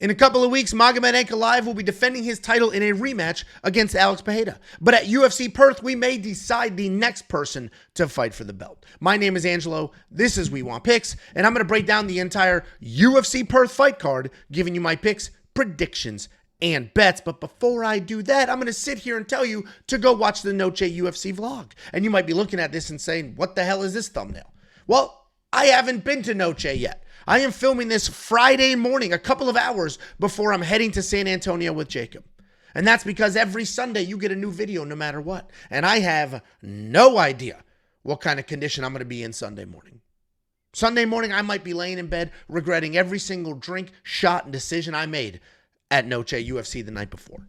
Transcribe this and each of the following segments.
In a couple of weeks, Magomed Ankalaev will be defending his title in a rematch against Alex Pereira. But at UFC Perth, we may decide the next person to fight for the belt. My name is Angelo. This is We Want Picks, and I'm going to break down the entire UFC Perth fight card, giving you my picks, predictions, and bets. But before I do that, I'm going to sit here and tell you to go watch the Noche UFC vlog. And you might be looking at this and saying, what the hell is this thumbnail? Well, I haven't been to Noche yet. I am filming this Friday morning, a couple of hours before I'm heading to San Antonio with Jacob. And that's because every Sunday you get a new video no matter what. And I have no idea what kind of condition I'm going to be in Sunday morning. Sunday morning, I might be laying in bed regretting every single drink, shot, and decision I made at Noche UFC the night before.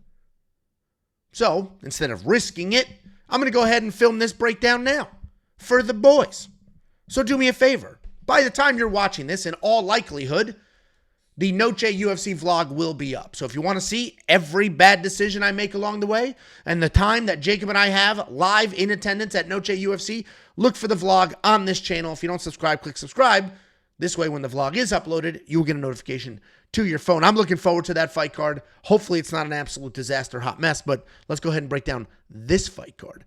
So, instead of risking it, I'm going to go ahead and film this breakdown now for the boys. So do me a favor. By the time you're watching this, in all likelihood, the Noche UFC vlog will be up. So if you want to see every bad decision I make along the way and the time that Jacob and I have live in attendance at Noche UFC, look for the vlog on this channel. If you don't subscribe, click subscribe. This way, when the vlog is uploaded, you'll get a notification to your phone. I'm looking forward to that fight card. Hopefully, it's not an absolute disaster, hot mess, but let's go ahead and break down this fight card.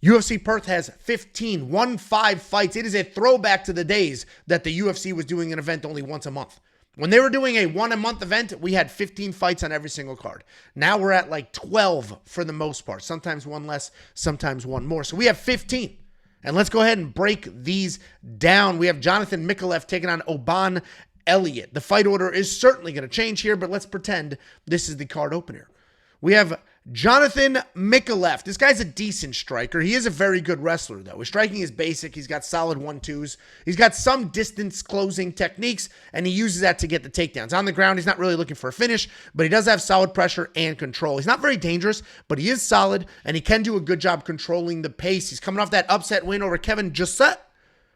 UFC Perth has 15 fights. It is a throwback to the days that the UFC was doing an event only once a month. When they were doing a one-a-month event, we had 15 fights on every single card. Now we're at like 12 for the most part. Sometimes one less, sometimes one more. So we have 15. And let's go ahead and break these down. We have Jonathan Micallef taking on Oban Elliott. The fight order is certainly going to change here, but let's pretend this is the card opener. We have Jonathan Micallef. This guy's a decent striker. He is a very good wrestler, though. His striking is basic. He's got solid 1-2s. He's got some distance closing techniques, and he uses that to get the takedowns. On the ground, he's not really looking for a finish, but he does have solid pressure and control. He's not very dangerous, but he is solid, and he can do a good job controlling the pace. He's coming off that upset win over Kevin Josias,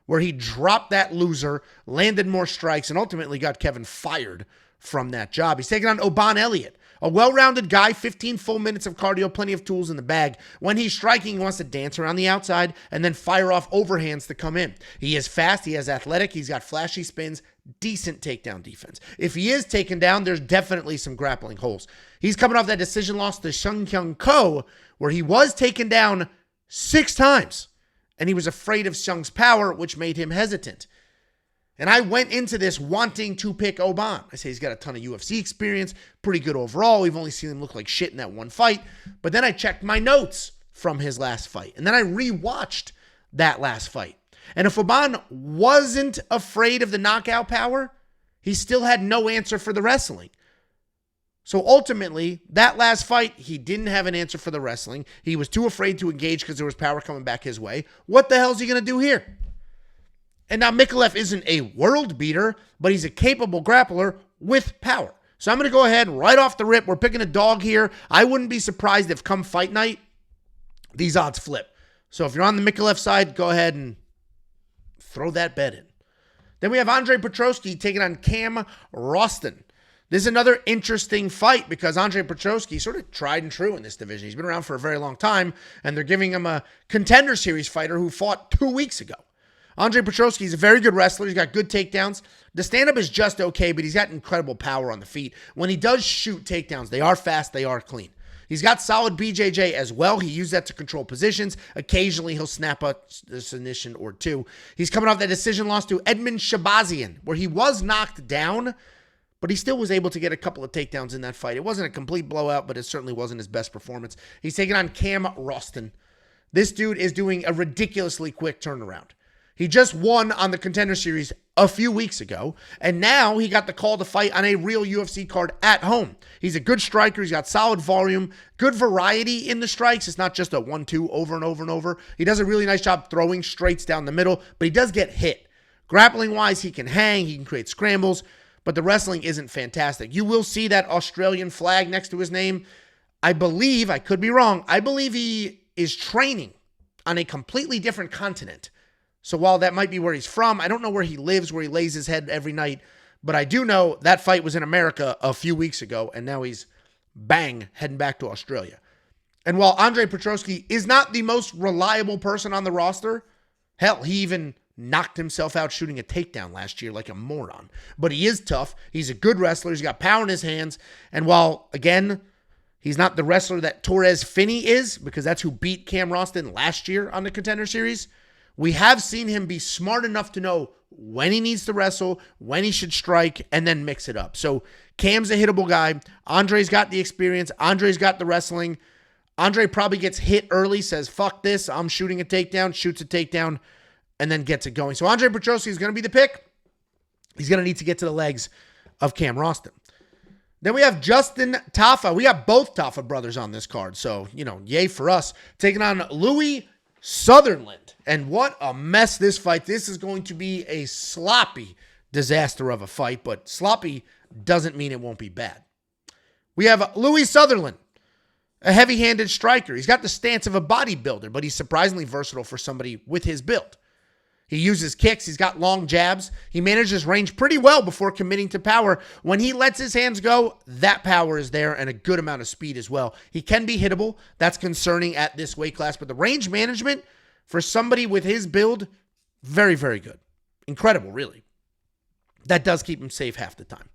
where he dropped that loser, landed more strikes, and ultimately got Kevin fired from that job. He's taking on Oban Elliott. A well-rounded guy, 15 full minutes of cardio, plenty of tools in the bag. When he's striking, he wants to dance around the outside and then fire off overhands to come in. He is fast, he is athletic, he's got flashy spins, decent takedown defense. If he is taken down, there's definitely some grappling holes. He's coming off that decision loss to Sung Kyung Ko, where he was taken down 6 times, and he was afraid of Sung's power, which made him hesitant. And I went into this wanting to pick Oban. I say he's got a ton of UFC experience, pretty good overall. We've only seen him look like shit in that one fight. But then I checked my notes from his last fight. And then I rewatched that last fight. And if Oban wasn't afraid of the knockout power, he still had no answer for the wrestling. So ultimately, that last fight, he didn't have an answer for the wrestling. He was too afraid to engage because there was power coming back his way. What the hell is he going to do here? And now Micallef isn't a world beater, but he's a capable grappler with power. So I'm going to go ahead right off the rip. We're picking a dog here. I wouldn't be surprised if come fight night, these odds flip. So if you're on the Micallef side, go ahead and throw that bet in. Then we have Andre Petroski taking on Cam Rowston. This is another interesting fight because Andre Petroski sort of tried and true in this division. He's been around for a very long time, and they're giving him a contender series fighter who fought 2 weeks ago. Andre Petroski is a very good wrestler. He's got good takedowns. The stand-up is just okay, but he's got incredible power on the feet. When he does shoot takedowns, they are fast, they are clean. He's got solid BJJ as well. He used that to control positions. Occasionally, he'll snap a submission or two. He's coming off that decision loss to Edmund Shabazian, where he was knocked down, but he still was able to get a couple of takedowns in that fight. It wasn't a complete blowout, but it certainly wasn't his best performance. He's taking on Cam Rowston. This dude is doing a ridiculously quick turnaround. He just won on the Contender Series a few weeks ago, and now he got the call to fight on a real UFC card at home. He's a good striker. He's got solid volume, good variety in the strikes. It's not just a 1-2 over and over and over. He does a really nice job throwing straights down the middle, but he does get hit. Grappling-wise, he can hang, he can create scrambles, but the wrestling isn't fantastic. You will see that Australian flag next to his name. I believe, I could be wrong, I believe he is training on a completely different continent. So while that might be where he's from, I don't know where he lives, where he lays his head every night. But I do know that fight was in America a few weeks ago, and now he's, bang, heading back to Australia. And while Andre Petroski is not the most reliable person on the roster, hell, he even knocked himself out shooting a takedown last year like a moron. But he is tough. He's a good wrestler. He's got power in his hands. And while, again, he's not the wrestler that Torres Finney is, because that's who beat Cam Rowston last year on the Contender Series, we have seen him be smart enough to know when he needs to wrestle, when he should strike, and then mix it up. So Cam's a hittable guy. Andre's got the experience. Andre's got the wrestling. Andre probably gets hit early, says, fuck this, I'm shooting a takedown, shoots a takedown, and then gets it going. So Andre Petroski is going to be the pick. He's going to need to get to the legs of Cam Rowston. Then we have Justin Tafa. We got both Tafa brothers on this card. So, yay for us. Taking on Louie Sutherland. And what a mess this fight. This is going to be a sloppy disaster of a fight, but sloppy doesn't mean it won't be bad. We have Louie Sutherland, a heavy-handed striker. He's got the stance of a bodybuilder, but he's surprisingly versatile for somebody with his build. He uses kicks. He's got long jabs. He manages range pretty well before committing to power. When he lets his hands go, that power is there and a good amount of speed as well. He can be hittable. That's concerning at this weight class, but the range management for somebody with his build, very, very good. Incredible, really. That does keep him safe half the time.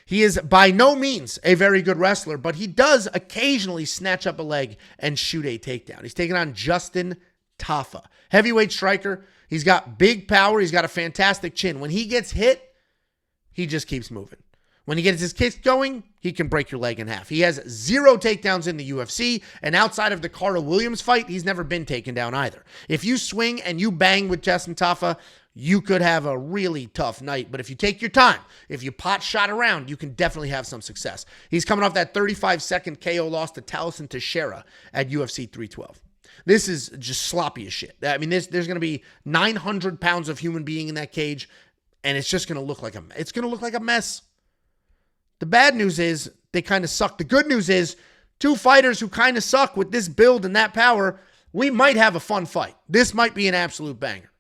He is by no means a very good wrestler, but he does occasionally snatch up a leg and shoot a takedown. He's taking on Justin Tafa, heavyweight striker. He's got big power. He's got a fantastic chin. When he gets hit, he just keeps moving. When he gets his kicks going, he can break your leg in half. He has 0 takedowns in the UFC, and outside of the Carl Williams fight, he's never been taken down either. If you swing and you bang with Justin Tafa, you could have a really tough night. But if you take your time, if you pot shot around, you can definitely have some success. He's coming off that 35-second KO loss to Ellison Teixeira at UFC 312. This is just sloppy as shit. I mean, there's going to be 900 pounds of human being in that cage, and it's just going to look like a mess. The bad news is they kind of suck. The good news is 2 fighters who kind of suck with this build and that power, we might have a fun fight. This might be an absolute banger.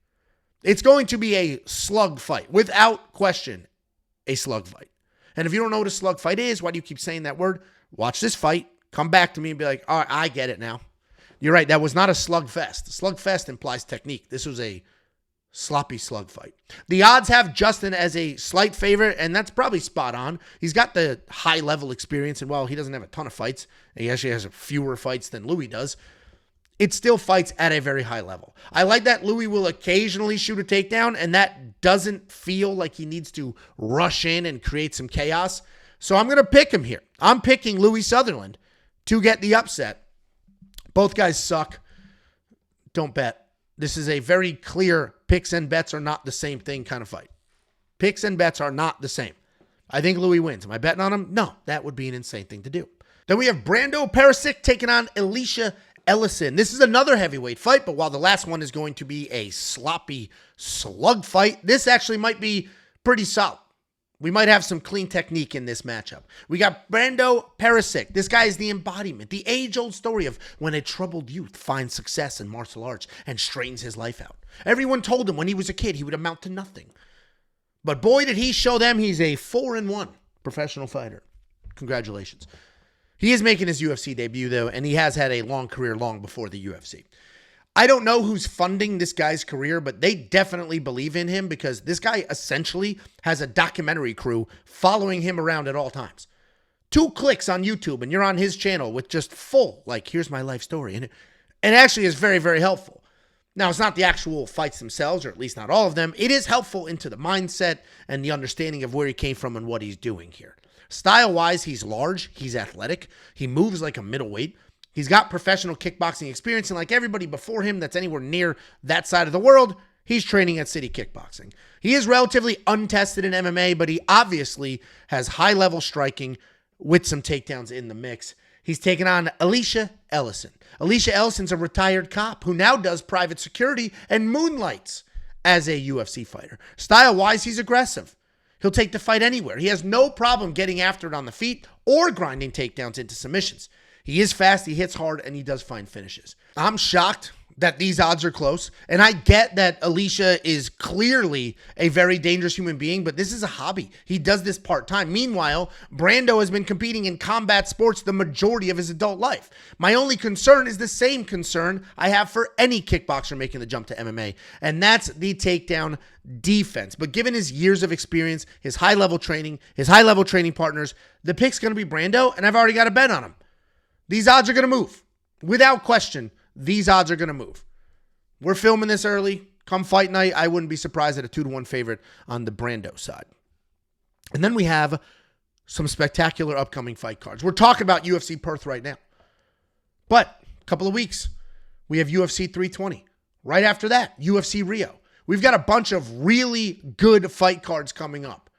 It's going to be a slug fight, without question, a slug fight. And if you don't know what a slug fight is, why do you keep saying that word? Watch this fight, come back to me and be like, all right, I get it now. You're right, that was not a slugfest. A slugfest implies technique. This was a sloppy slug fight. The odds have Justin as a slight favorite, and that's probably spot on. He's got the high-level experience, and while he doesn't have a ton of fights, he actually has fewer fights than Louie does, it still fights at a very high level. I like that Louie will occasionally shoot a takedown, and that doesn't feel like he needs to rush in and create some chaos. So I'm going to pick him here. I'm picking Louie Sutherland to get the upset. Both guys suck. Don't bet. This is a very clear picks and bets are not the same thing kind of fight. Picks and bets are not the same. I think Louie wins. Am I betting on him? No, that would be an insane thing to do. Then we have Brando Pericic taking on Elisha Ellison. This is another heavyweight fight, but while the last one is going to be a sloppy slug fight, this actually might be pretty solid. We might have some clean technique in this matchup. We got Brando Pericic. This guy is the embodiment, the age-old story of when a troubled youth finds success in martial arts and straightens his life out. Everyone told him when he was a kid he would amount to nothing. But boy, did he show them he's a 4-1 professional fighter. Congratulations. He is making his UFC debut, though, and he has had a long career long before the UFC. I don't know who's funding this guy's career, but they definitely believe in him because this guy essentially has a documentary crew following him around at all times. 2 clicks on YouTube and you're on his channel with just full, like, here's my life story. And it actually is very, very helpful. Now, it's not the actual fights themselves, or at least not all of them. It is helpful into the mindset and the understanding of where he came from and what he's doing here. Style-wise, he's large, he's athletic, he moves like a middleweight. He's got professional kickboxing experience, and like everybody before him that's anywhere near that side of the world, he's training at City Kickboxing. He is relatively untested in MMA, but he obviously has high-level striking with some takedowns in the mix. He's taken on Elisha Ellison. Elisha Ellison's a retired cop who now does private security and moonlights as a UFC fighter. Style-wise, he's aggressive. He'll take the fight anywhere. He has no problem getting after it on the feet or grinding takedowns into submissions. He is fast, he hits hard, and he does find finishes. I'm shocked that these odds are close. And I get that Elisha is clearly a very dangerous human being, but this is a hobby. He does this part-time. Meanwhile, Brando has been competing in combat sports the majority of his adult life. My only concern is the same concern I have for any kickboxer making the jump to MMA, and that's the takedown defense. But given his years of experience, his high-level training, his high-level training partners, the pick's going to be Brando, and I've already got a bet on him. These odds are going to move. Without question, these odds are going to move. We're filming this early. Come fight night, I wouldn't be surprised at a 2-1 favorite on the Brando side. And then we have some spectacular upcoming fight cards. We're talking about UFC Perth right now. But a couple of weeks, we have UFC 320. Right after that, UFC Rio. We've got a bunch of really good fight cards coming up,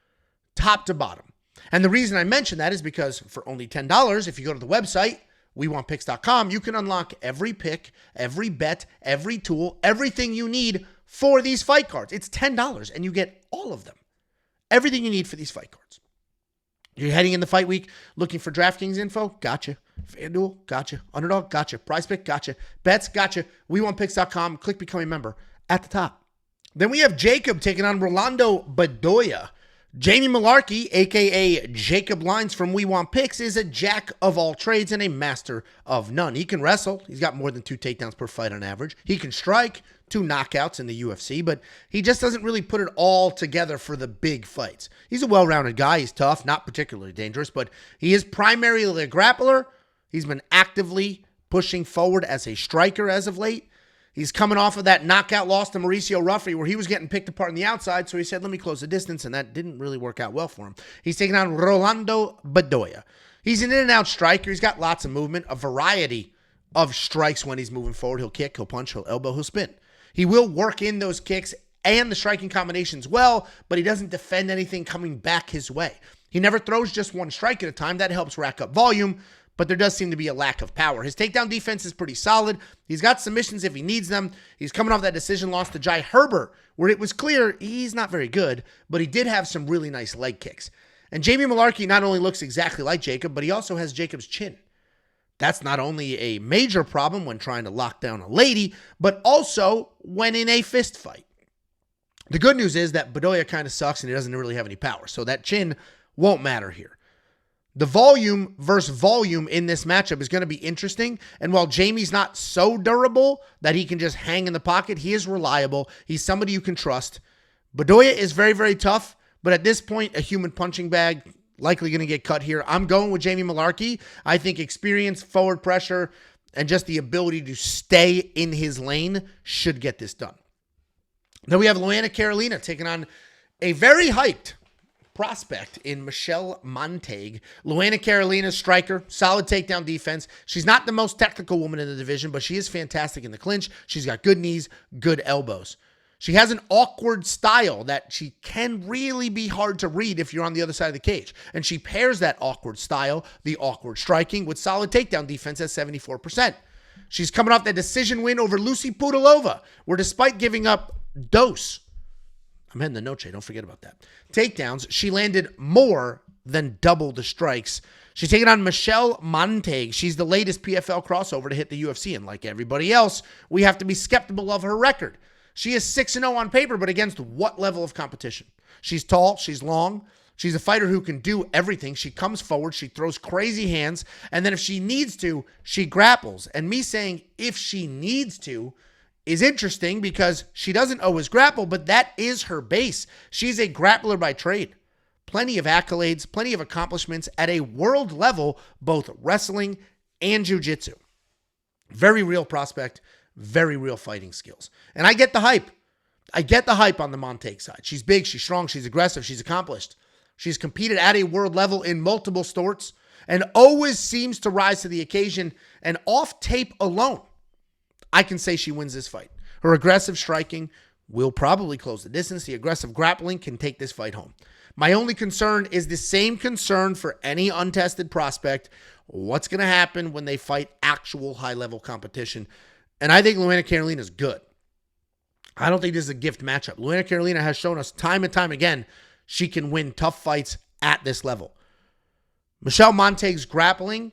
top to bottom. And the reason I mention that is because for only $10, if you go to the website, WeWantPicks.com, you can unlock every pick, every bet, every tool, everything you need for these fight cards. It's $10 and you get all of them. Everything you need for these fight cards. You're heading in the fight week looking for DraftKings info? Gotcha. FanDuel? Gotcha. Underdog? Gotcha. Prize Pick? Gotcha. Bets? Gotcha. WeWantPicks.com. Click Become a Member at the top. Then we have Jacob taking on Rolando Bedoya. Jamie Mullarkey, a.k.a. Jacob Lines from We Want Picks, is a jack of all trades and a master of none. He can wrestle. He's got more than 2 takedowns per fight on average. He can strike, 2 knockouts in the UFC, but he just doesn't really put it all together for the big fights. He's a well-rounded guy. He's tough, not particularly dangerous, but he is primarily a grappler. He's been actively pushing forward as a striker as of late. He's coming off of that knockout loss to Mauricio Ruffy where he was getting picked apart on the outside, so he said, let me close the distance, and that didn't really work out well for him. He's taking on Rolando Bedoya. He's an in-and-out striker. He's got lots of movement, a variety of strikes when he's moving forward. He'll kick, he'll punch, he'll elbow, he'll spin. He will work in those kicks and the striking combinations well, but he doesn't defend anything coming back his way. He never throws just one strike at a time. That helps rack up volume, but there does seem to be a lack of power. His takedown defense is pretty solid. He's got submissions if he needs them. He's coming off that decision loss to Jai Herbert, where it was clear he's not very good, but he did have some really nice leg kicks. And Jamie Mullarkey not only looks exactly like Jacob, but he also has Jacob's chin. That's not only a major problem when trying to lock down a lady, but also when in a fist fight. The good news is that Bedoya kind of sucks and he doesn't really have any power, so that chin won't matter here. The volume versus volume in this matchup is going to be interesting. And while Jamie's not so durable that he can just hang in the pocket, he is reliable. He's somebody you can trust. Bedoya is very, very tough, but at this point, a human punching bag, likely going to get cut here. I'm going with Jamie Mullarkey. I think experience, forward pressure, and just the ability to stay in his lane should get this done. Then we have Luana Carolina taking on a very hyped prospect in Michelle Montague. Luana Carolina, striker, solid takedown defense. She's not the most technical woman in the division, but she is fantastic in the clinch. She's got good knees, good elbows. She has an awkward style that she can really be hard to read if you're on the other side of the cage. And she pairs that awkward style, the awkward striking, with solid takedown defense at 74%. She's coming off that decision win over Lucy Pudilova, where despite giving up I'm heading to Noche, don't forget about that, takedowns, she landed more than double the strikes. She's taking on Michelle Montague. She's the latest PFL crossover to hit the UFC, and like everybody else, we have to be skeptical of her record. She is 6-0 on paper, but against what level of competition? She's tall, she's long, she's a fighter who can do everything. She comes forward, she throws crazy hands, and then if she needs to, she grapples. And me saying if she needs to is interesting because she doesn't always grapple, but that is her base. She's a grappler by trade. Plenty of accolades, plenty of accomplishments at a world level, both wrestling and jiu-jitsu. Very real prospect, very real fighting skills. And I get the hype. I get the hype on the Montague side. She's big, she's strong, she's aggressive, she's accomplished. She's competed at a world level in multiple sports and always seems to rise to the occasion. And off tape alone, I can say she wins this fight. Her aggressive striking will probably close the distance. The aggressive grappling can take this fight home. My only concern is the same concern for any untested prospect. What's going to happen when they fight actual high-level competition? And I think Luana Carolina is good. I don't think this is a gift matchup. Luana Carolina has shown us time and time again she can win tough fights at this level. Michelle Montague's grappling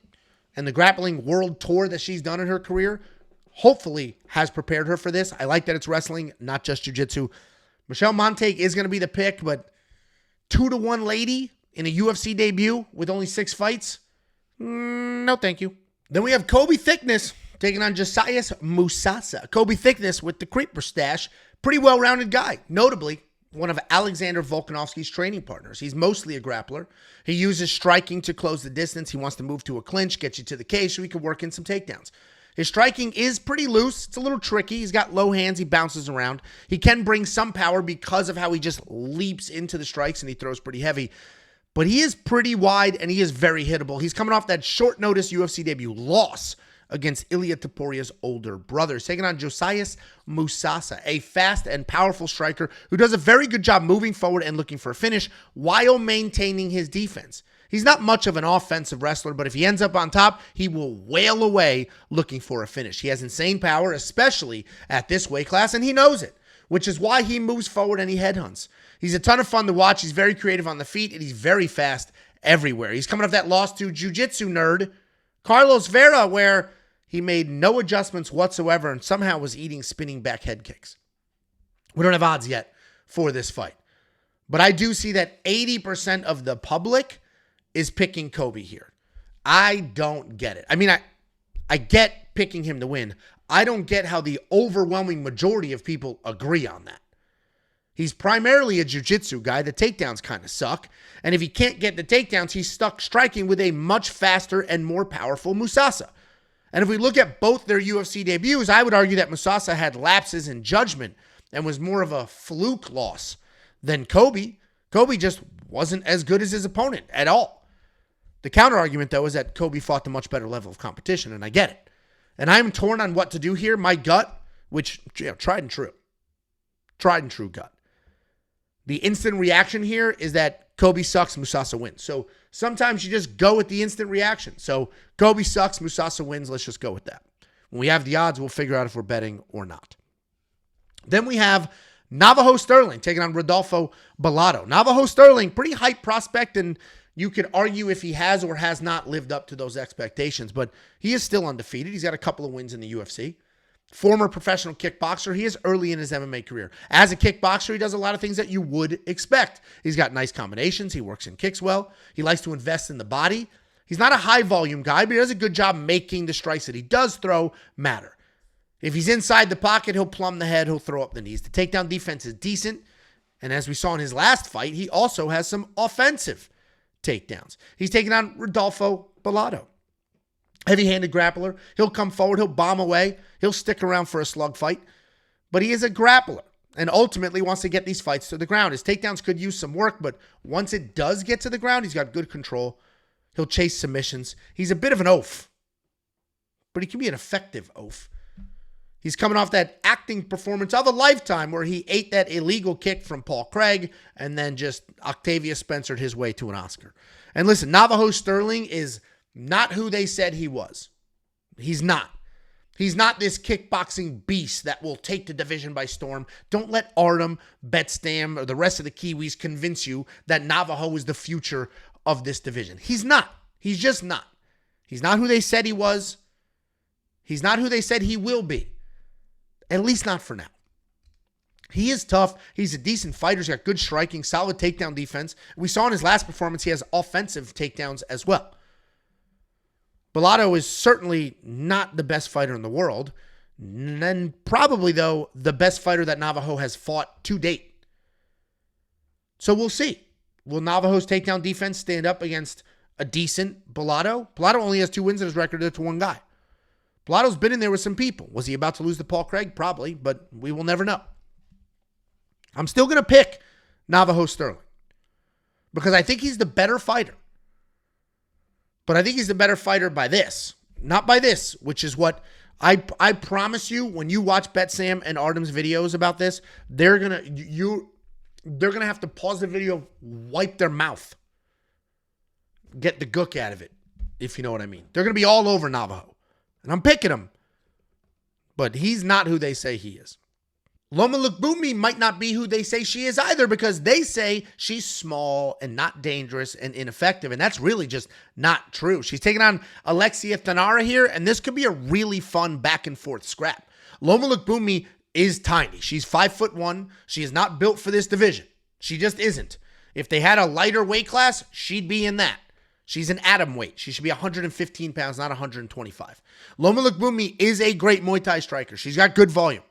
and the grappling world tour that she's done in her career hopefully has prepared her for this. I like that it's wrestling, not just jiu-jitsu. Michelle Montague is going to be the pick, but 2-1 lady in a UFC debut with only 6 fights? No, thank you. Then we have Colby Thicknesse taking on Josias Musasa. Colby Thicknesse with the creeper stash. Pretty well-rounded guy. Notably, one of Alexander Volkanovski's training partners. He's mostly a grappler. He uses striking to close the distance. He wants to move to a clinch, get you to the cage so he can work in some takedowns. His striking is pretty loose. It's a little tricky. He's got low hands. He bounces around. He can bring some power because of how he just leaps into the strikes and he throws pretty heavy. But he is pretty wide and he is very hittable. He's coming off that short notice UFC debut loss against Elliott Toporia's older brother. He's taking on Josias Musasa, a fast and powerful striker who does a very good job moving forward and looking for a finish while maintaining his defense. He's not much of an offensive wrestler, but if he ends up on top, he will wail away looking for a finish. He has insane power, especially at this weight class, and he knows it, which is why he moves forward and he headhunts. He's a ton of fun to watch. He's very creative on the feet, and he's very fast everywhere. He's coming off that loss to jiu-jitsu nerd Carlos Vera, where he made no adjustments whatsoever and somehow was eating spinning back head kicks. We don't have odds yet for this fight, but I do see that 80% of the public is picking Colby here. I don't get it. I mean, I get picking him to win. I don't get how the overwhelming majority of people agree on that. He's primarily a jiu-jitsu guy. The takedowns kind of suck. And if he can't get the takedowns, he's stuck striking with a much faster and more powerful Musasa. And if we look at both their UFC debuts, I would argue that Musasa had lapses in judgment and was more of a fluke loss than Colby. Colby just wasn't as good as his opponent at all. The counter argument, though, is that Colby fought the much better level of competition, and I get it. And I'm torn on what to do here. My gut, which, tried and true gut. The instant reaction here is that Colby sucks, Musasa wins. So sometimes you just go with the instant reaction. So Colby sucks, Musasa wins. Let's just go with that. When we have the odds, we'll figure out if we're betting or not. Then we have Navajo Stirling taking on Rodolfo Bellato. Navajo Stirling, pretty hype prospect, and you could argue if he has or has not lived up to those expectations, but he is still undefeated. He's got a couple of wins in the UFC. Former professional kickboxer. He is early in his MMA career. As a kickboxer, he does a lot of things that you would expect. He's got nice combinations. He works and kicks well. He likes to invest in the body. He's not a high-volume guy, but he does a good job making the strikes that he does throw matter. If he's inside the pocket, he'll plumb the head. He'll throw up the knees. The takedown defense is decent, and as we saw in his last fight, he also has some offensive takedowns. He's taking on Rodolfo Bellato. Heavy-handed grappler. He'll come forward. He'll bomb away. He'll stick around for a slug fight. But he is a grappler and ultimately wants to get these fights to the ground. His takedowns could use some work, but once it does get to the ground, he's got good control. He'll chase submissions. He's a bit of an oaf, but he can be an effective oaf. He's coming off that acting performance of a lifetime where he ate that illegal kick from Paul Craig and then just Octavia Spencered his way to an Oscar. And listen, Navajo Stirling is not who they said he was. He's not. He's not this kickboxing beast that will take the division by storm. Don't let Artem, Betstam, or the rest of the Kiwis convince you that Navajo is the future of this division. He's not. He's just not. He's not who they said he was. He's not who they said he will be. At least not for now. He is tough. He's a decent fighter. He's got good striking, solid takedown defense. We saw in his last performance, he has offensive takedowns as well. Bellato is certainly not the best fighter in the world. And probably, though, the best fighter that Navajo has fought to date. So we'll see. Will Navajo's takedown defense stand up against a decent Bellato? Bellato only has 2 wins in his record to one guy. Bellato's been in there with some people. Was he about to lose to Paul Craig? Probably, but we will never know. I'm still going to pick Navajo Stirling because I think he's the better fighter. But I think he's the better fighter by this, not by this, which is what I promise you. When you watch Betsam and Artem's videos about this, they're gonna have to pause the video, wipe their mouth, get the gook out of it, if you know what I mean. They're gonna be all over Navajo. And I'm picking him. But he's not who they say he is. Loma Lookboonmee might not be who they say she is either, because they say she's small and not dangerous and ineffective, and that's really just not true. She's taking on Alexia Thanara here, and this could be a really fun back-and-forth scrap. Loma Lookboonmee is tiny. She's 5'1". She is not built for this division. She just isn't. If they had a lighter weight class, she'd be in that. She's an atom weight. She should be 115 pounds, not 125. Loma Lookboonmee is a great Muay Thai striker. She's got good volume.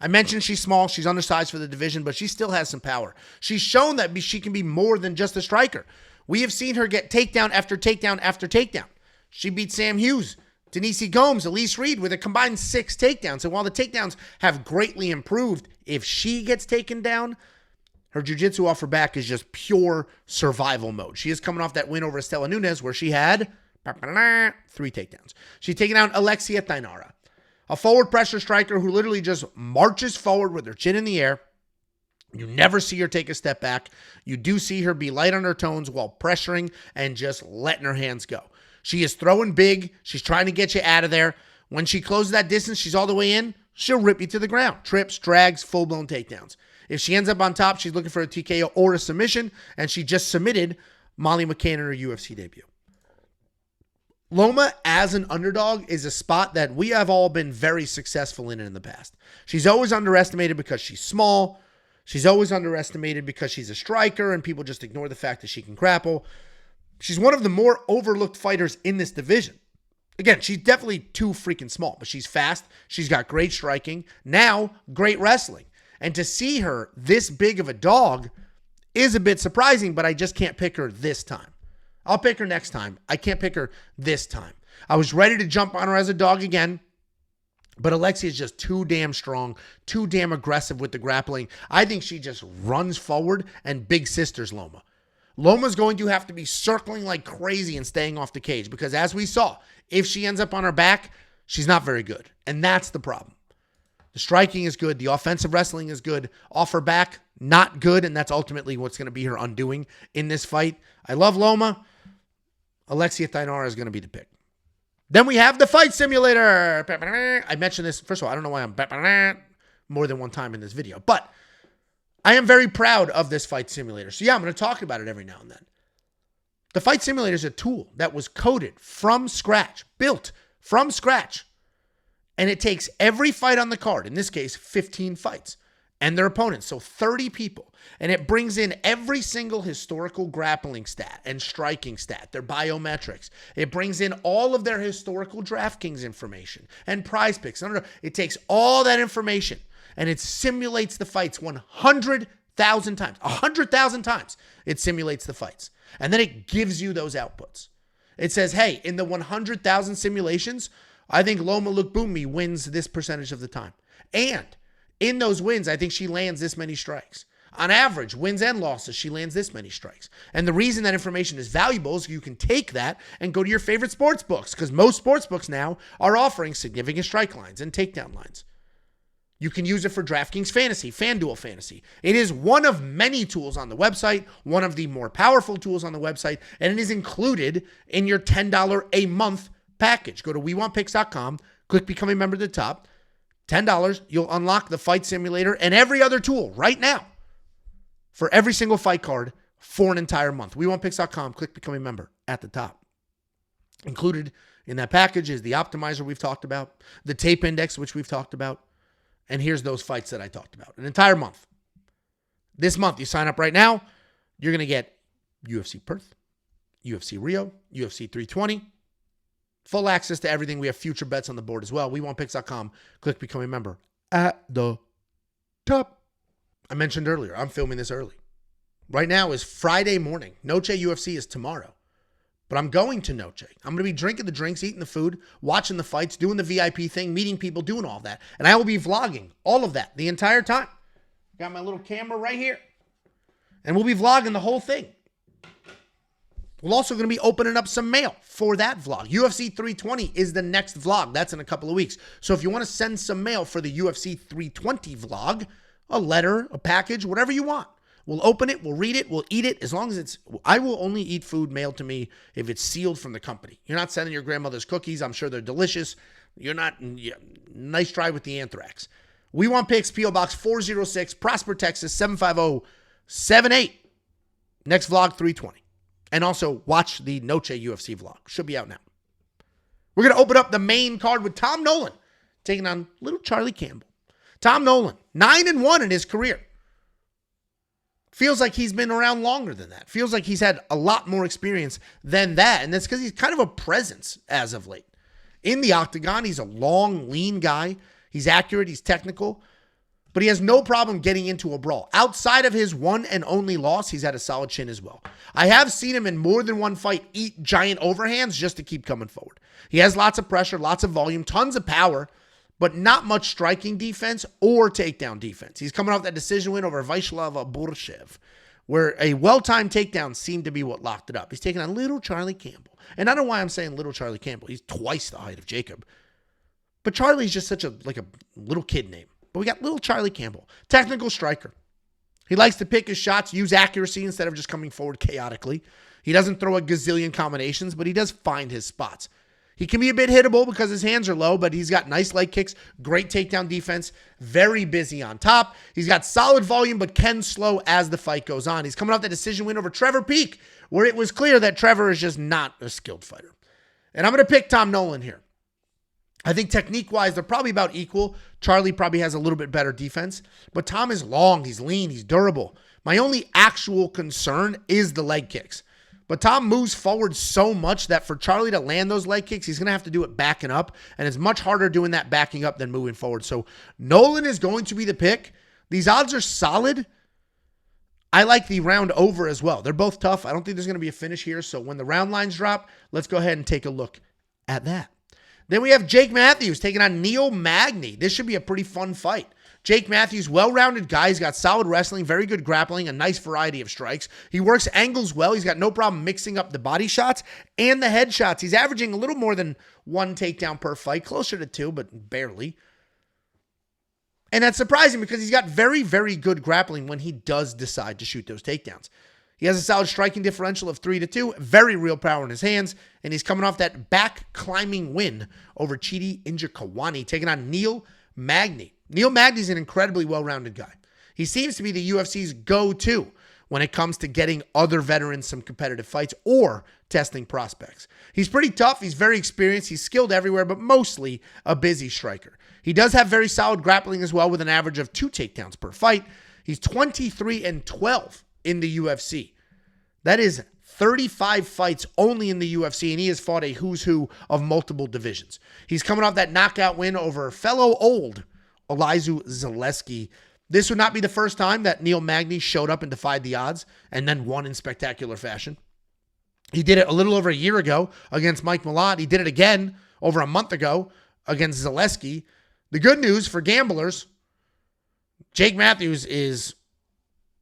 I mentioned she's small, she's undersized for the division, but she still has some power. She's shown that she can be more than just a striker. We have seen her get takedown after takedown after takedown. She beat Sam Hughes, Denise Gomes, Elise Reed with a combined 6 takedowns. And while the takedowns have greatly improved, if she gets taken down, her jiu-jitsu off her back is just pure survival mode. She is coming off that win over Estela Nunes where she had 3 takedowns. She's taking out Alexia Thanara, a forward pressure striker who literally just marches forward with her chin in the air. You never see her take a step back. You do see her be light on her toes while pressuring and just letting her hands go. She is throwing big. She's trying to get you out of there. When she closes that distance, she's all the way in. She'll rip you to the ground. Trips, drags, full-blown takedowns. If she ends up on top, she's looking for a TKO or a submission, and she just submitted Molly McCann in her UFC debut. Loma, as an underdog, is a spot that we have all been very successful in the past. She's always underestimated because she's small. She's always underestimated because she's a striker, and people just ignore the fact that she can grapple. She's one of the more overlooked fighters in this division. Again, she's definitely too freaking small, but she's fast. She's got great striking. Now, great wrestling. And to see her this big of a dog is a bit surprising, but I just can't pick her this time. I'll pick her next time. I can't pick her this time. I was ready to jump on her as a dog again, but Alexia is just too damn strong, too damn aggressive with the grappling. I think she just runs forward and big sisters Loma. Loma's going to have to be circling like crazy and staying off the cage because, as we saw, if she ends up on her back, she's not very good. And that's the problem. The striking is good. The offensive wrestling is good. Off her back, not good. And that's ultimately what's going to be her undoing in this fight. I love Loma. Alexia Thanara is going to be the pick. Then we have the fight simulator. I mentioned this. First of all, I don't know why I'm more than one time in this video, but I am very proud of this fight simulator. So yeah, I'm going to talk about it every now and then. The fight simulator is a tool that was coded from scratch, built from scratch. And it takes every fight on the card, in this case, 15 fights, and their opponents, so 30 people. And it brings in every single historical grappling stat and striking stat, their biometrics. It brings in all of their historical DraftKings information and prize picks. It takes all that information and it simulates the fights 100,000 times. 100,000 times it simulates the fights. And then it gives you those outputs. It says, hey, in the 100,000 simulations, I think Loma Lookboonmee wins this percentage of the time. And in those wins, I think she lands this many strikes. On average, wins and losses, she lands this many strikes. And the reason that information is valuable is you can take that and go to your favorite sports books, because most sports books now are offering significant strike lines and takedown lines. You can use it for DraftKings Fantasy, FanDuel Fantasy. It is one of many tools on the website, one of the more powerful tools on the website, and it is included in your $10 a month package. Go to WeWantPicks.com, click Become a Member at the top. $10, you'll unlock the fight simulator and every other tool right now for every single fight card for an entire month. WeWantPicks.com, click Become a Member at the top. Included in that package is the optimizer we've talked about, the tape index, which we've talked about, and here's those fights that I talked about. An entire month. This month, you sign up right now, you're going to get UFC Perth, UFC Rio, UFC 320, full access to everything. We have future bets on the board as well. WeWantPicks.com. Click Become a Member at the top. I mentioned earlier, I'm filming this early. Right now is Friday morning. Noche UFC is tomorrow. But I'm going to Noche. I'm going to be drinking the drinks, eating the food, watching the fights, doing the VIP thing, meeting people, doing all that. And I will be vlogging all of that the entire time. Got my little camera right here. And we'll be vlogging the whole thing. We're also going to be opening up some mail for that vlog. UFC 320 is the next vlog. That's in a couple of weeks. So if you want to send some mail for the UFC 320 vlog, a letter, a package, whatever you want, we'll open it, we'll read it, we'll eat it. As long as it's, I will only eat food mailed to me if it's sealed from the company. You're not sending your grandmother's cookies. I'm sure they're delicious. You're not, nice try with the anthrax. We Want Picks, P.O. Box 406, Prosper, Texas 75078. Next vlog, 320. And also watch the Noche UFC vlog. Should be out now. We're going to open up the main card with Tom Nolan taking on little Charlie Campbell. Tom Nolan, 9-1 in his career. Feels like he's been around longer than that. Feels like he's had a lot more experience than that. And that's because he's kind of a presence as of late. In the octagon, he's a long, lean guy. He's accurate. He's technical. But he has no problem getting into a brawl. Outside of his one and only loss, he's had a solid chin as well. I have seen him in more than one fight eat giant overhands just to keep coming forward. He has lots of pressure, lots of volume, tons of power, but not much striking defense or takedown defense. He's coming off that decision win over Vyacheslav Borshev, where a well-timed takedown seemed to be what locked it up. He's taking on little Charlie Campbell. And I don't know why I'm saying little Charlie Campbell. He's twice the height of Jacob. But Charlie's just such a little kid name. But we got little Charlie Campbell, technical striker. He likes to pick his shots, use accuracy instead of just coming forward chaotically. He doesn't throw a gazillion combinations, but he does find his spots. He can be a bit hittable because his hands are low, but he's got nice leg kicks, great takedown defense, very busy on top. He's got solid volume, but can slow as the fight goes on. He's coming off the decision win over Trevor Peek, where it was clear that Trevor is just not a skilled fighter. And I'm going to pick Tom Nolan here. I think technique-wise, they're probably about equal. Charlie probably has a little bit better defense, but Tom is long, he's lean, he's durable. My only actual concern is the leg kicks. But Tom moves forward so much that for Charlie to land those leg kicks, he's going to have to do it backing up, and it's much harder doing that backing up than moving forward. So Nolan is going to be the pick. These odds are solid. I like the round over as well. They're both tough. I don't think there's going to be a finish here, so when the round lines drop, let's go ahead and take a look at that. Then we have Jake Matthews taking on Neil Magny. This should be a pretty fun fight. Jake Matthews, well-rounded guy. He's got solid wrestling, very good grappling, a nice variety of strikes. He works angles well. He's got no problem mixing up the body shots and the head shots. He's averaging a little more than one takedown per fight, closer to two, but barely. And that's surprising because he's got very, very good grappling when he does decide to shoot those takedowns. He has a solid striking differential of 3-2, very real power in his hands, and he's coming off that back-climbing win over Chidi Injakawani, taking on Neil Magny. Neil Magny's an incredibly well-rounded guy. He seems to be the UFC's go-to when it comes to getting other veterans some competitive fights or testing prospects. He's pretty tough, he's very experienced, he's skilled everywhere, but mostly a busy striker. He does have very solid grappling as well with an average of 2 takedowns per fight. He's 23-12 in the UFC. That is 35 fights only in the UFC, and he has fought a who's who of multiple divisions. He's coming off that knockout win over fellow old Elisha Zaleski. This would not be the first time that Neil Magny showed up and defied the odds and then won in spectacular fashion. He did it a little over a year ago against Mike Malott. He did it again over a month ago against Zaleski. The good news for gamblers, Jake Matthews is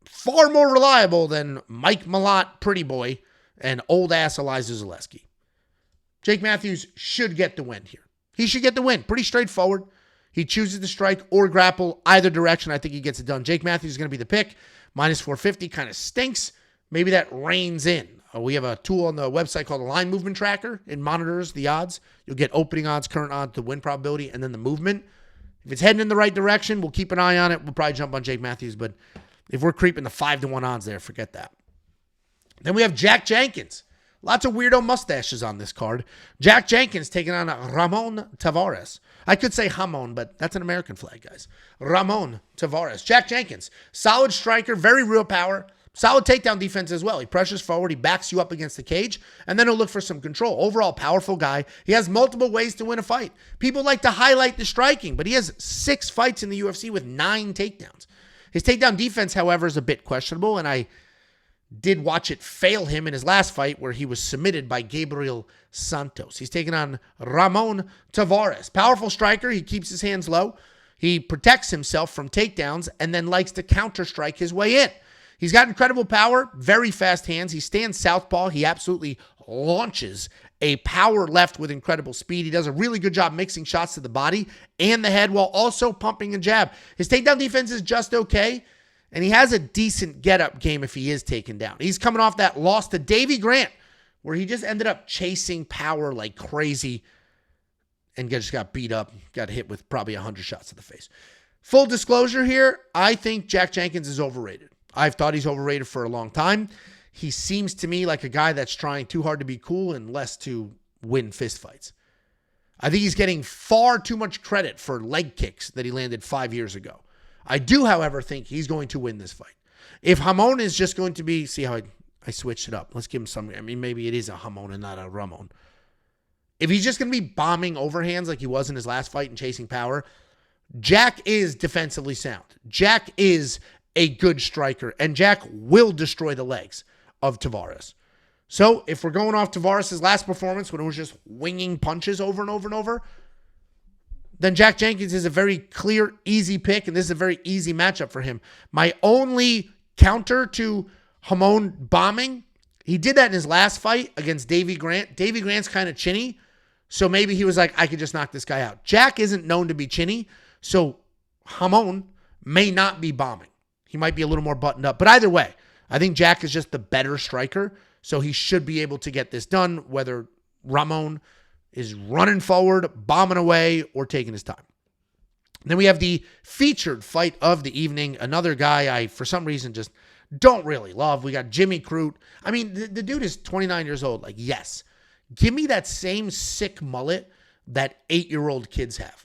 far more reliable than Mike Malott, pretty boy, and old-ass Elisha Zaleski. Jake Matthews should get the win here. He should get the win. Pretty straightforward. He chooses to strike or grapple either direction. I think he gets it done. Jake Matthews is going to be the pick. Minus 450 kind of stinks. Maybe that reins in. We have a tool on the website called a line movement tracker. It monitors the odds. You'll get opening odds, current odds, the win probability, and then the movement. If it's heading in the right direction, we'll keep an eye on it. We'll probably jump on Jake Matthews, but if we're creeping the 5-1 odds there, forget that. Then we have Jack Jenkins. Lots of weirdo mustaches on this card. Jack Jenkins taking on Ramon Tavares. I could say Hamon, but that's an American flag, guys. Ramon Tavares. Jack Jenkins, solid striker, very real power, solid takedown defense as well. He pressures forward, he backs you up against the cage, and then he'll look for some control. Overall, powerful guy. He has multiple ways to win a fight. People like to highlight the striking, but he has 6 fights in the UFC with 9 takedowns. His takedown defense, however, is a bit questionable, and I did watch it fail him in his last fight where he was submitted by Gabriel Santos. He's taking on Ramon Tavares. Powerful striker. He keeps his hands low. He protects himself from takedowns and then likes to counter-strike his way in. He's got incredible power, very fast hands. He stands southpaw. He absolutely launches a power left with incredible speed. He does a really good job mixing shots to the body and the head while also pumping a jab. His takedown defense is just okay, and he has a decent get-up game if he is taken down. He's coming off that loss to Davey Grant, where he just ended up chasing power like crazy and just got beat up, got hit with probably 100 shots to the face. Full disclosure here, I think Jack Jenkins is overrated. I've thought he's overrated for a long time. He seems to me like a guy that's trying too hard to be cool and less to win fistfights. I think he's getting far too much credit for leg kicks that he landed 5 years ago. I do, however, think he's going to win this fight. If Ramon is just going to be, see how I switched it up. Let's give him some, I mean, maybe it is a Ramon and not a Ramon. If he's just going to be bombing overhands like he was in his last fight and chasing power, Jack is defensively sound. Jack is a good striker, and Jack will destroy the legs of Tavares. So if we're going off Tavares' last performance when it was just winging punches over and over and over, then Jack Jenkins is a very clear, easy pick, and this is a very easy matchup for him. My only counter to Ramon bombing, he did that in his last fight against Davy Grant. Davy Grant's kind of chinny, so maybe he was like, I could just knock this guy out. Jack isn't known to be chinny, so Ramon may not be bombing. He might be a little more buttoned up. But either way, I think Jack is just the better striker, so he should be able to get this done, whether Ramon is running forward, bombing away, or taking his time. Then we have the featured fight of the evening. Another guy I, for some reason, just don't really love. We got Jimmy Crute. I mean, the dude is 29 years old. Like, yes. Give me that same sick mullet that 8-year-old kids have.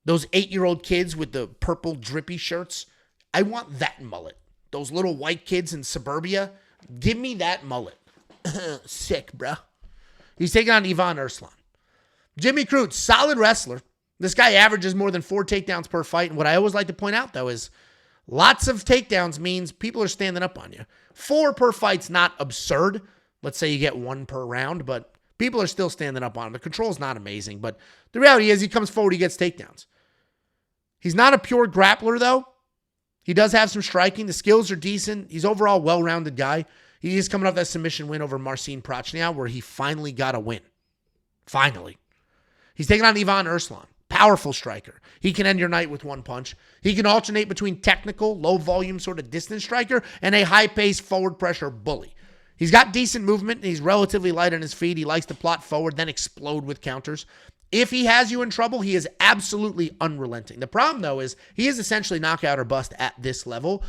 Those 8-year-old kids with the purple drippy shirts. I want that mullet. Those little white kids in suburbia. Give me that mullet. Sick, bro. He's taking on Ivan Erslan. Jimmy Crute, solid wrestler. This guy averages more than 4 takedowns per fight. And what I always like to point out, though, is lots of takedowns means people are standing up on you. 4 per fight's not absurd. Let's say you get 1 per round, but people are still standing up on him. The control's not amazing, but the reality is he comes forward, he gets takedowns. He's not a pure grappler, though. He does have some striking. The skills are decent. He's overall a well-rounded guy. He is coming off that submission win over Marcin Prochnow, where he finally got a win. Finally. He's taking on Ivan Erslan. Powerful striker. He can end your night with 1 punch. He can alternate between technical, low-volume sort of distance striker and a high-pace forward pressure bully. He's got decent movement, and he's relatively light on his feet. He likes to plot forward, then explode with counters. If he has you in trouble, he is absolutely unrelenting. The problem, though, is he is essentially knockout or bust at this level,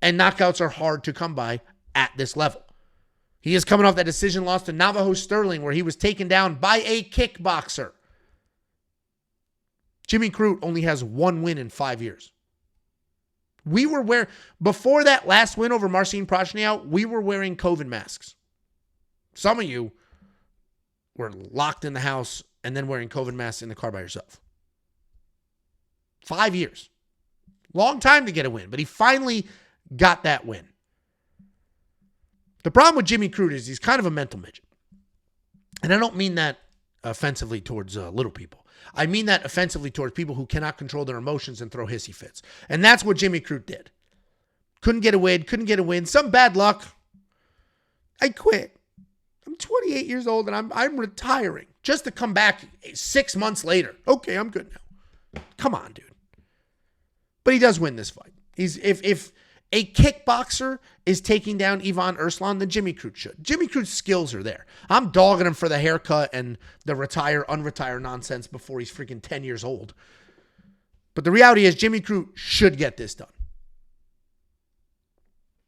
and knockouts are hard to come by at this level. He is coming off that decision loss to Navajo Stirling, where he was taken down by a kickboxer. Jimmy Crute only has 1 win in 5 years. Before that last win over Marcin Prochnow, we were wearing COVID masks. Some of you were locked in the house and then wearing COVID masks in the car by yourself. 5 years. Long time to get a win, but he finally got that win. The problem with Jimmy Crute is he's kind of a mental midget. And I don't mean that offensively towards little people. I mean that offensively towards people who cannot control their emotions and throw hissy fits. And that's what Jimmy Crute did. Couldn't get a win. Some bad luck. I quit. I'm 28 years old and I'm retiring just to come back 6 months later. Okay, I'm good now. Come on, dude. But he does win this fight. If a kickboxer is taking down Ivan Erslan, then Jimmy Crute should. Jimmy Crute's skills are there. I'm dogging him for the haircut and the unretire nonsense before he's freaking 10 years old. But the reality is Jimmy Crute should get this done.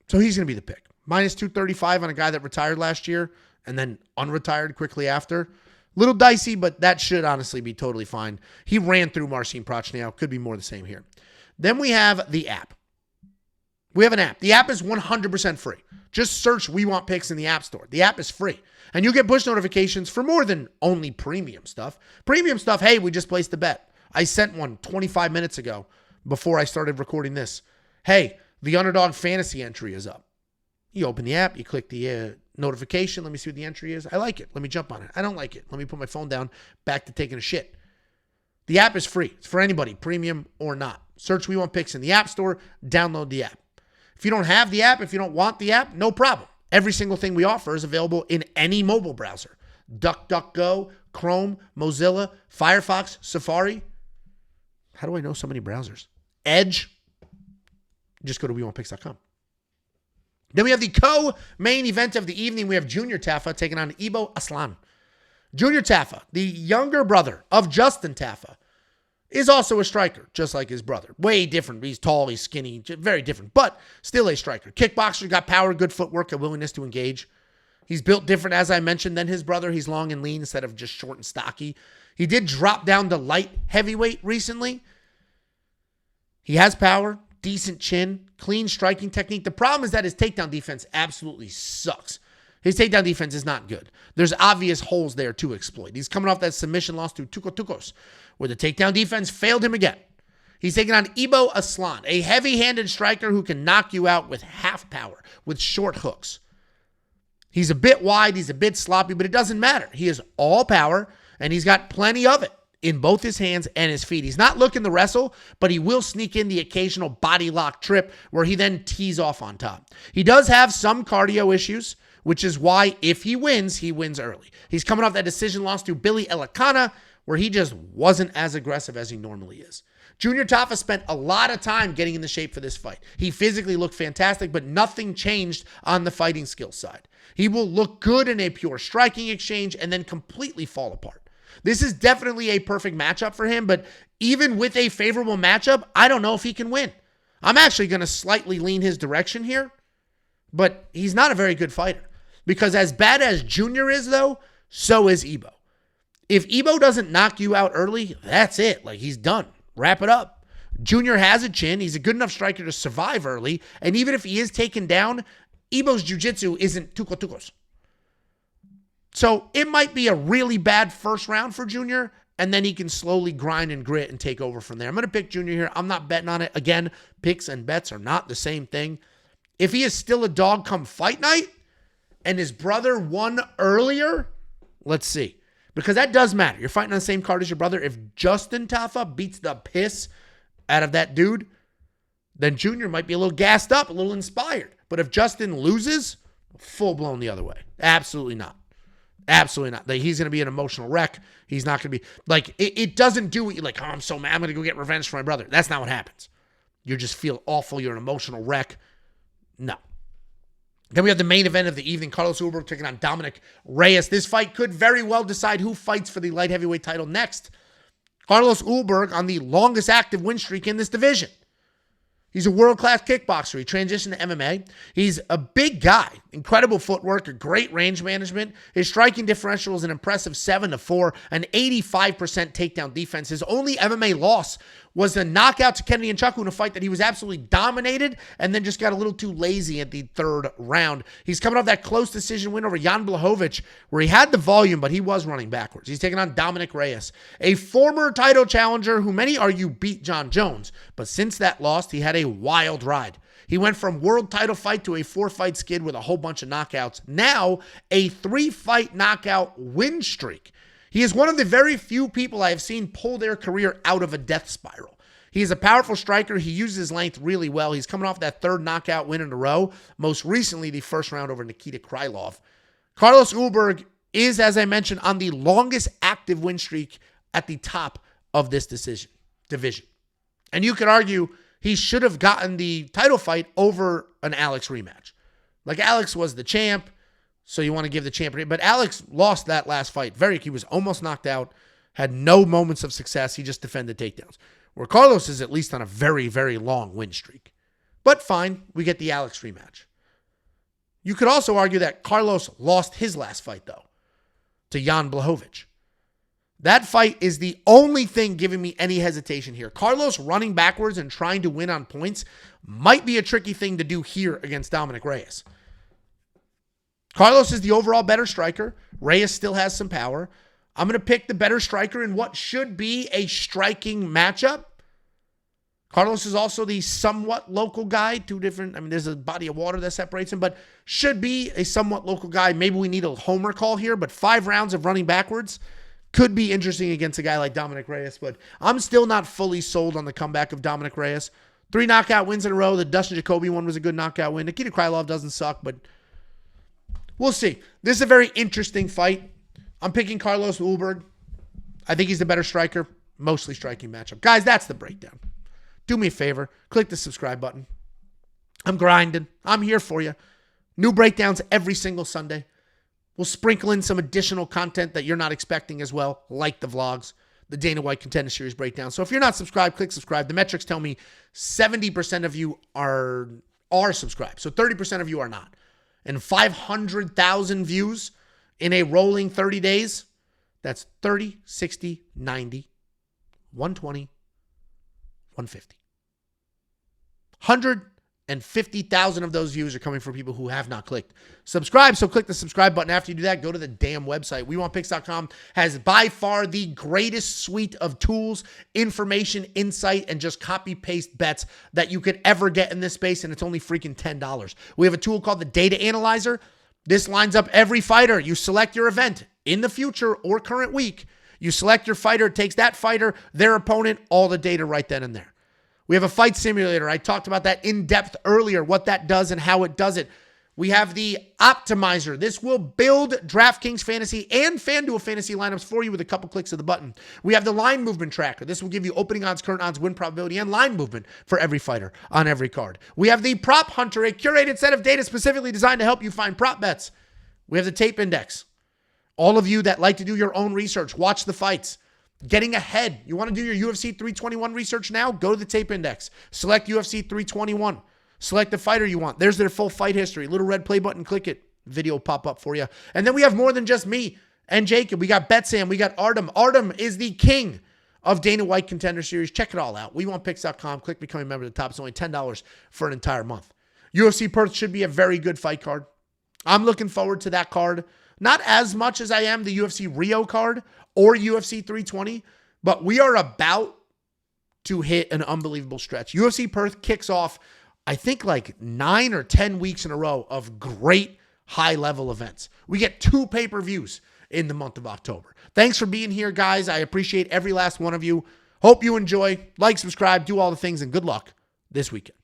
So he's going to be the pick. Minus 235 on a guy that retired last year and then unretired quickly after. Little dicey, but that should honestly be totally fine. He ran through Marcin Prochnow. Could be more the same here. Then we have the app. We have an app. The app is 100% free. Just search We Want Picks in the App Store. The app is free. And you get push notifications for more than only premium stuff. Premium stuff, hey, we just placed the bet. I sent one 25 minutes ago before I started recording this. Hey, the Underdog Fantasy entry is up. You open the app, you click the notification. Let me see what the entry is. I like it. Let me jump on it. I don't like it. Let me put my phone down, back to taking a shit. The app is free. It's for anybody, premium or not. Search We Want Picks in the App Store. Download the app. If you don't have the app, if you don't want the app, no problem. Every single thing we offer is available in any mobile browser. DuckDuckGo, Chrome, Mozilla, Firefox, Safari. How do I know so many browsers? Edge. Just go to WeWantPicks.com. Then we have the co-main event of the evening. We have Junior Tafa taking on Ibo Aslan. Junior Tafa, the younger brother of Justin Tafa, is also a striker, just like his brother. Way different. He's tall, he's skinny, very different, but still a striker. Kickboxer, got power, good footwork, a willingness to engage. He's built different, as I mentioned, than his brother. He's long and lean instead of just short and stocky. He did drop down to light heavyweight recently. He has power, decent chin, clean striking technique. The problem is that his takedown defense absolutely sucks. His takedown defense is not good. There's obvious holes there to exploit. He's coming off that submission loss to Tuco, where the takedown defense failed him again. He's taking on Ibo Aslan, a heavy-handed striker who can knock you out with half power, with short hooks. He's a bit wide, he's a bit sloppy, but it doesn't matter. He is all power, and he's got plenty of it in both his hands and his feet. He's not looking to wrestle, but he will sneak in the occasional body lock trip where he then tees off on top. He does have some cardio issues, which is why if he wins early. He's coming off that decision loss to Billy Elicana, where he just wasn't as aggressive as he normally is. Junior Tafa spent a lot of time getting into shape for this fight. He physically looked fantastic, but nothing changed on the fighting skill side. He will look good in a pure striking exchange and then completely fall apart. This is definitely a perfect matchup for him, but even with a favorable matchup, I don't know if he can win. I'm actually going to slightly lean his direction here, but he's not a very good fighter. Because as bad as Junior is, though, so is Ibo. If Ibo doesn't knock you out early, that's it. Like, he's done. Wrap it up. Junior has a chin. He's a good enough striker to survive early. And even if he is taken down, Ibo's jiu-jitsu isn't tucos. So it might be a really bad first round for Junior, and then he can slowly grind and grit and take over from there. I'm going to pick Junior here. I'm not betting on it. Again, picks and bets are not the same thing. If he is still a dog come fight night, and his brother won earlier, let's see. Because that does matter. You're fighting on the same card as your brother. If Justin Tafa beats the piss out of that dude, then Junior might be a little gassed up, a little inspired. But if Justin loses, full-blown the other way. Absolutely not. Absolutely not. Like, he's going to be an emotional wreck. He's not going to be, like, it doesn't do what you like, oh, I'm so mad, I'm going to go get revenge for my brother. That's not what happens. You just feel awful. You're an emotional wreck. No. Then we have the main event of the evening, Carlos Ulberg taking on Dominic Reyes. This fight could very well decide who fights for the light heavyweight title next. Carlos Ulberg on the longest active win streak in this division. He's a world-class kickboxer. He transitioned to MMA. He's a big guy. Incredible footwork, a great range management. His striking differential is an impressive 7-4, an 85% takedown defense. His only MMA loss was a knockout to Kennedy Nzechukwu in a fight that he was absolutely dominated and then just got a little too lazy at the third round. He's coming off that close decision win over Jan Blachowicz, where he had the volume, but he was running backwards. He's taking on Dominic Reyes, a former title challenger who many argue beat John Jones, but since that loss, he had a wild ride. He went from world title fight to a 4-fight skid with a whole bunch of knockouts. Now, a 3-fight knockout win streak. He is one of the very few people I have seen pull their career out of a death spiral. He is a powerful striker. He uses his length really well. He's coming off that 3rd knockout win in a row, most recently the first round over Nikita Krylov. Carlos Ulberg is, as I mentioned, on the longest active win streak at the top of this division. And you could argue he should have gotten the title fight over an Alex rematch. Like, Alex was the champ, so you want to give the champion. But Alex lost that last fight. He was almost knocked out, had no moments of success. He just defended takedowns. Where Carlos is at least on a very, very long win streak. But fine, we get the Alex rematch. You could also argue that Carlos lost his last fight, though, to Jan Blachowicz. That fight is the only thing giving me any hesitation here. Carlos running backwards and trying to win on points might be a tricky thing to do here against Dominic Reyes. Carlos is the overall better striker. Reyes still has some power. I'm going to pick the better striker in what should be a striking matchup. Carlos is also the somewhat local guy. There's a body of water that separates him, but should be a somewhat local guy. Maybe we need a homer call here, but 5 rounds of running backwards could be interesting against a guy like Dominic Reyes, but I'm still not fully sold on the comeback of Dominic Reyes. 3 knockout wins in a row. The Dustin Jacoby one was a good knockout win. Nikita Krylov doesn't suck, but we'll see. This is a very interesting fight. I'm picking Carlos Ulberg. I think he's the better striker. Mostly striking matchup. Guys, that's the breakdown. Do me a favor. Click the subscribe button. I'm grinding. I'm here for you. New breakdowns every single Sunday. We'll sprinkle in some additional content that you're not expecting as well, like the vlogs. the Dana White Contender Series breakdown. So if you're not subscribed, click subscribe. The metrics tell me 70% of you are subscribed. So 30% of you are not. And 500,000 views in a rolling 30 days, that's 30, 60, 90, 120, 150. 150,000 of those views are coming from people who have not clicked subscribe. So click the subscribe button. After you do that, go to the damn website. WeWantPicks.com has by far the greatest suite of tools, information, insight, and just copy-paste bets that you could ever get in this space, and it's only freaking $10. We have a tool called the Data Analyzer. This lines up every fighter. You select your event in the future or current week. You select your fighter. It takes that fighter, their opponent, all the data right then and there. We have a fight simulator. I talked about that in depth earlier, what that does and how it does it. We have the optimizer. This will build DraftKings fantasy and FanDuel fantasy lineups for you with a couple clicks of the button. We have the line movement tracker. This will give you opening odds, current odds, win probability, and line movement for every fighter on every card. We have the prop hunter, a curated set of data specifically designed to help you find prop bets. We have the tape index. All of you that like to do your own research, watch the fights. Getting ahead. You want to do your UFC 321 research now? Go to the tape index. Select UFC 321. Select the fighter you want. There's their full fight history. Little red play button, click it. Video will pop up for you. And then we have more than just me and Jacob. We got Betsam. We got Artem. Artem is the king of Dana White Contender Series. Check it all out. WeWantPicks.com. Click Become a Member at the top. It's only $10 for an entire month. UFC Perth should be a very good fight card. I'm looking forward to that card. Not as much as I am the UFC Rio card or UFC 320, but we are about to hit an unbelievable stretch. UFC Perth kicks off, I think, like 9 or 10 weeks in a row of great high-level events. We get 2 pay-per-views in the month of October. Thanks for being here, guys. I appreciate every last one of you. Hope you enjoy. Like, subscribe, do all the things, and good luck this weekend.